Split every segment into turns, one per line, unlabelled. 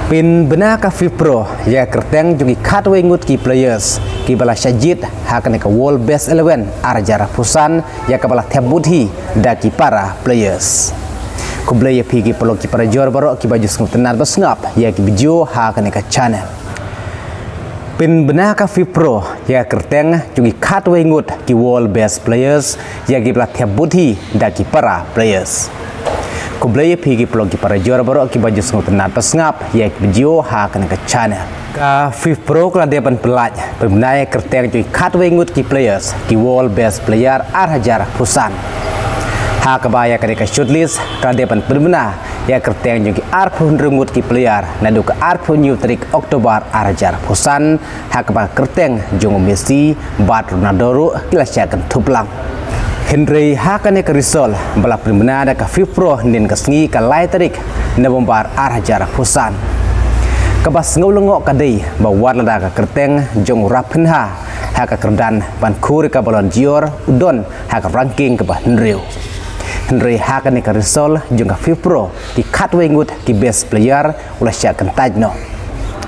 Pin benar ka Pro ya kerteng jungi katwe ngut ki players ki bala Syajid hakane ka World Best 11 arjara pusan ya ka bala Tebudhi da ki para players. Ku player pi ki polo ki para jor baro ki baju sngap tenar basngap ya ki video hakane ka channel. Pin benar ka Pro ya kerteng jungi katwe ngut ki World Best players ya ki bala Tebudhi da ki para players. Ku player pi polo ki para jor baro ki baju sngap tenar basngap ya ki video hakane ka channel. Ka Pro kala depan pelaj pemnaya kerteng jungi katwe ngut ki players ki World Best player arjara pusan. Ha kabaya kadeka shortlist kala depan berbena ya kerteng jungi arpun rengut ki player nadu ke arpun new trik Oktober arjara pusan ha kabaya kerteng jungu Messi bat Ronaldo kila syakan tuplang. Henry hakane ke risol bala berbena da ka Pro nin kasngi ka lai tarik November arjara pusan. Kabas ngulungok kadai bawat lada ka kerteng jong raphenha haka kerdan ban khur ka balon jior udon haka ranking ka Henry haka ne ka risol jong ka Pro ki katwe ngut ki best player ula syakan tajno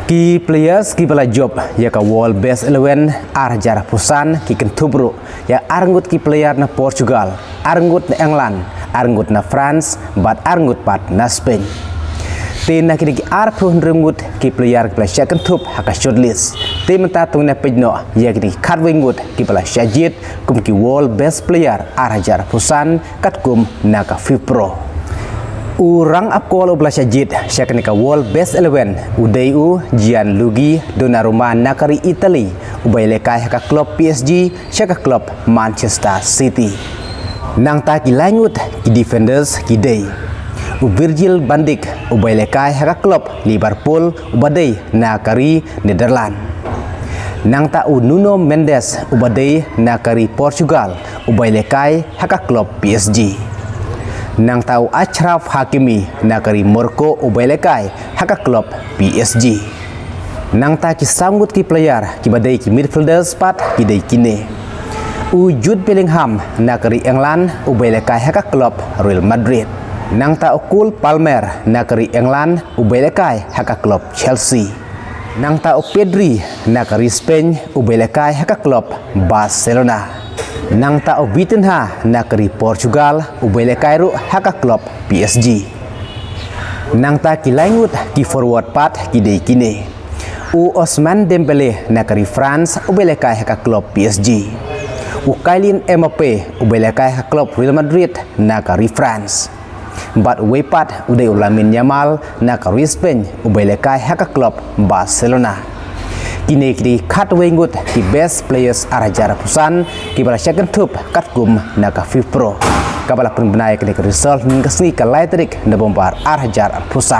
ki players ki bala job ya ka World Best 11 arjara pusan ki kentubru ya arngut ki player na Portugal arngut na England arngut na France bat arngut pat na Spain. Tin nak kini arpun rengut ki player ki syakan tup haka shortlist. Tim tatung na pejno ya kini katwe ngut ki bala Syajid kum ki World Best player arjara pusan kat kum naka Pro. Urang apkol bala Syajid syakan ka World Best 11 Udayu Gianluigi Donnarumma nakari Italy ubay lekai haka klub PSG syaka klub Manchester City. Nang ta ki langut ki defenders ki day. Virgil van Dijk ubay lekai haka klub Liverpool ubadai nakari Netherlands. Nang tau Nuno Mendes ubadai nakari Portugal ubay lekai haka klub PSG. Nang tau Achraf Hakimi nakari Morocco ubay lekai haka klub PSG. Nang ta ki sambut ki player ki badai ki midfielders pat ki dai kine. Jude Bellingham nakari England ubay lekai haka klub Real Madrid. Nang ta Cole Palmer nakari England ubay lekai haka klub Chelsea. Nang ta Pedri nakari Spain ubay lekai haka klub Barcelona. Nang ta Vitinha nakari Portugal ubay lekai ru haka klub PSG. Nang ta kilangut ki forward pat ki dei kine. Ousmane Dembele nakari France ubay lekai haka klub PSG. Kylian Mbappe ubay lekai haka klub Real Madrid nakari France. Bat wepat uday Lamine Yamal nakari Spain ubay lekai haka klub Barcelona. Kini kini katwe ngut ki best players arjara pusan ki bala syakan tup katkum naka Pro. Kabala penbenaya kini result ning kasni ka lai tarik na bombar arjara pusan.